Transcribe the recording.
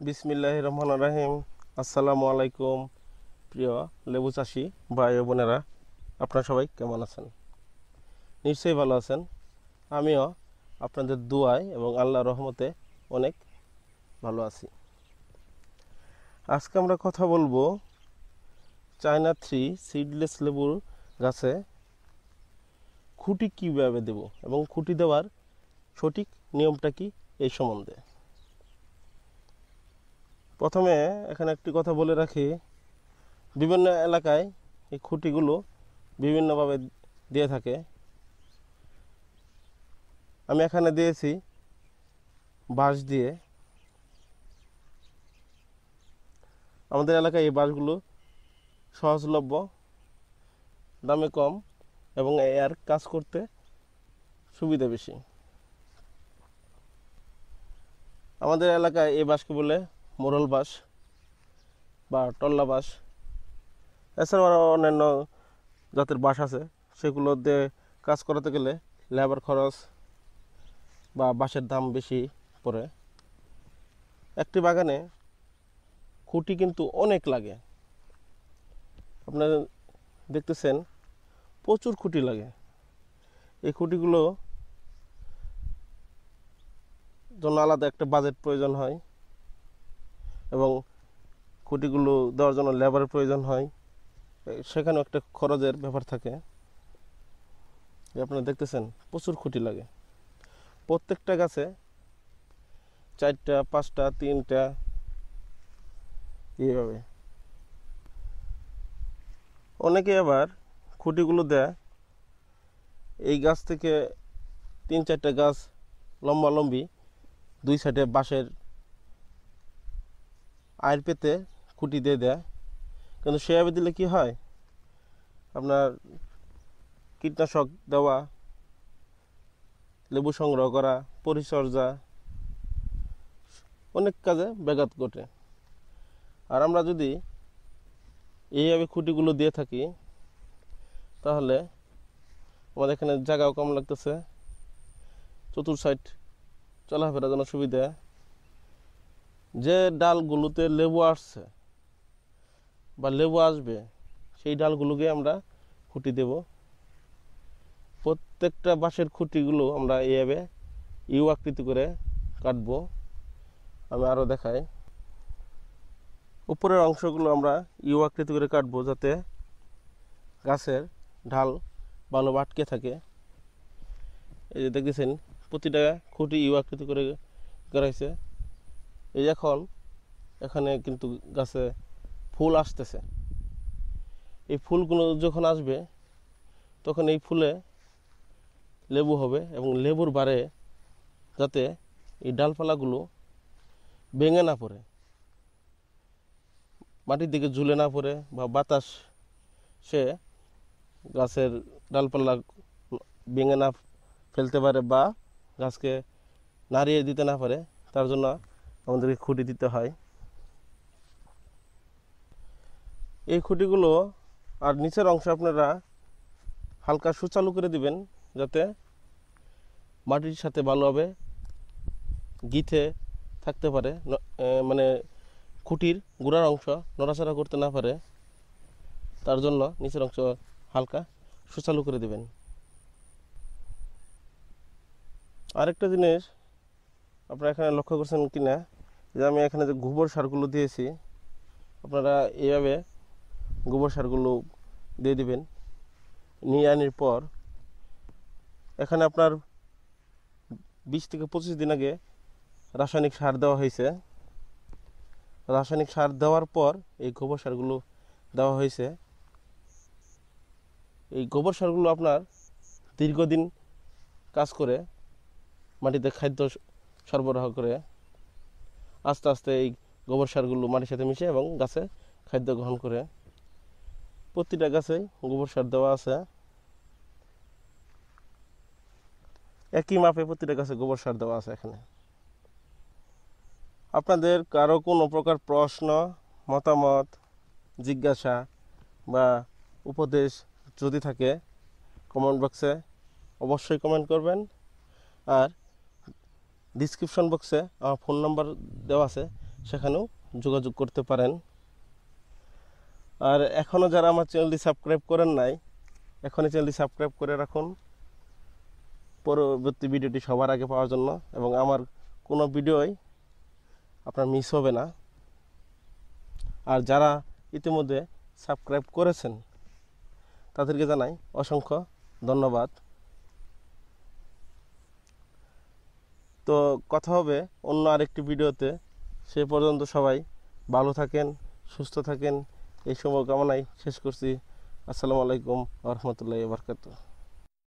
বিসমিল্লাহির রহমানির রহিম। আসসালামু আলাইকুম প্রিয় লেবু চাষি ভাই ও বোনেরা, আপনারা সবাই কেমন আছেন? নিশ্চয়ই ভালো আছেন। আমিও আপনাদের দুয়ায় এবং আল্লাহর রহমতে অনেক ভালো আছি। আজকে আমরা কথা বলবো চায়না 3 সিডলেস লেবুর গাছে খুঁটি কীভাবে দেব এবং খুঁটি দেওয়ার সঠিক নিয়মটা কি এই সম্বন্ধে। প্রথমে এখানে একটি কথা বলে রাখি, বিভিন্ন এলাকায় এই খুঁটিগুলো বিভিন্নভাবে দিয়ে থাকে। আমি এখানে দিয়েছি বাঁশ দিয়ে। আমাদের এলাকায় এই বাঁশগুলো সহজলভ্য, দামে কম এবং এর কাজ করতে সুবিধা বেশি। আমাদের এলাকায় এই বাঁশকে বলে মোরল বাঁশ বা টল্লা বাঁশ। এছাড়াও আরও অন্যান্য জাতের বাঁশ আছে, সেগুলো দিয়ে কাজ করাতে গেলে লেবার খরচ বা বাঁশের দাম বেশি পড়ে। একটি বাগানে খুঁটি কিন্তু অনেক লাগে। আপনারা দেখতেছেন প্রচুর খুঁটি লাগে। এই খুঁটিগুলো জন্য আলাদা একটা বাজেট প্রয়োজন হয় এবং খুঁটিগুলো দেওয়ার জন্য লেবারের প্রয়োজন হয়, সেখানেও একটা খরচের ব্যাপার থাকে। আপনারা দেখতেছেন প্রচুর খুঁটি লাগে। প্রত্যেকটা গাছে 4টা 5টা 3টা এইভাবে। অনেকে আবার খুঁটিগুলো দেয় এই গাছ থেকে 3-4টা গাছ লম্বালম্বি, 2 সাইডে বাঁশের আয়ের পেতে খুঁটি দিয়ে দেয়। কিন্তু সেভাবে দিলে কি হয়, আপনার কীটনাশক দেওয়া, লেবু সংগ্রহ করা, পরিচর্যা অনেক কাজে ব্যাঘাত ঘটে। আর আমরা যদি এইভাবে খুঁটিগুলো দিয়ে থাকি তাহলে আমাদের এখানে জায়গাও কম লাগতেছে, চতুর সাইড চলাফেরার জন্য সুবিধা। যে ডালগুলোতে লেবু আসছে বা লেবু আসবে সেই ডালগুলোকে আমরা খুঁটি দেব। প্রত্যেকটা বাঁশের খুঁটিগুলো আমরা এইভাবে ইউ আকৃতি করে কাটবো। আমি আরও দেখাই। উপরের অংশগুলো আমরা ইউ আকৃতি করে কাটবো যাতে গাছের ঢাল ভালো আটকে থাকে। এই যে দেখতেছেন প্রতিটা খুঁটি ইউ আকৃতি করে করাইছে। এই এখন এখানে কিন্তু গাছে ফুল আসতেছে। এই ফুলগুলো যখন আসবে তখন এই ফুলে লেবু হবে এবং লেবুর বারে যাতে এই ডালপালাগুলো ভেঙে না পড়ে, মাটির দিকে ঝুলে না পড়ে বা বাতাস সে গাছের ডালপালা ভেঙে না ফেলতে পারে বা গাছকে নাড়িয়ে দিতে না পারে, তার জন্য আমাদেরকে খুঁটি দিতে হয়। এই খুঁটিগুলো আর নিচের অংশ আপনারা হালকা সুচালু করে দিবেন যাতে মাটির সাথে ভালোভাবে গিথে থাকতে পারে, মানে খুঁটির গোড়ার অংশ নড়াচড়া করতে না পারে, তার জন্য নিচের অংশ হালকা সুচালু করে দেবেন। আরেকটা জিনিস আপনারা এখানে লক্ষ্য করছেন কিনা, যে আমি এখানে যে গোবর সারগুলো দিয়েছি, আপনারা এইভাবে গোবর সারগুলো দিয়ে দিবেন। নিয়ে আনার পর এখানে আপনার 20 থেকে 25 দিন আগে রাসায়নিক সার দেওয়া হয়েছে। রাসায়নিক সার দেওয়ার পর এই গোবর সারগুলো দেওয়া হয়েছে। এই গোবর সারগুলো আপনার দীর্ঘদিন কাজ করে, মাটিতে খাদ্য সরবরাহ করে। আস্তে আস্তে এই গোবর সারগুলো মাটির সাথে মিশে এবং গাছে খাদ্য গ্রহণ করে। প্রতিটা গাছেই গোবর সার দেওয়া আছে, একই মাপে প্রতিটা গাছে গোবর সার দেওয়া আছে। এখানে আপনাদের কারো কোনো প্রকার প্রশ্ন, মতামত, জিজ্ঞাসা বা উপদেশ যদি থাকে কমেন্ট বক্সে অবশ্যই কমেন্ট করবেন। আর ডিসক্রিপশন বক্সে আমার ফোন নাম্বার দেওয়া আছে, সেখানেও যোগাযোগ করতে পারেন। আর এখনও যারা আমার চ্যানেলটি সাবস্ক্রাইব করেন নাই, এখনই চ্যানেলটি সাবস্ক্রাইব করে রাখুন পরবর্তী ভিডিওটি সবার আগে পাওয়ার জন্য, এবং আমার কোনো ভিডিওই আপনার মিস হবে না। আর যারা ইতিমধ্যে সাবস্ক্রাইব করেছেন তাদেরকে জানাই অসংখ্য ধন্যবাদ। তো কথা হবে অন্য আরেকটি ভিডিওতে। সে পর্যন্ত সবাই ভালো থাকেন, সুস্থ থাকেন, এই শুভকামনায় শেষ করছি। আসসালামু আলাইকুম ওয়া রাহমাতুল্লাহি ওয়া বারাকাতুহু।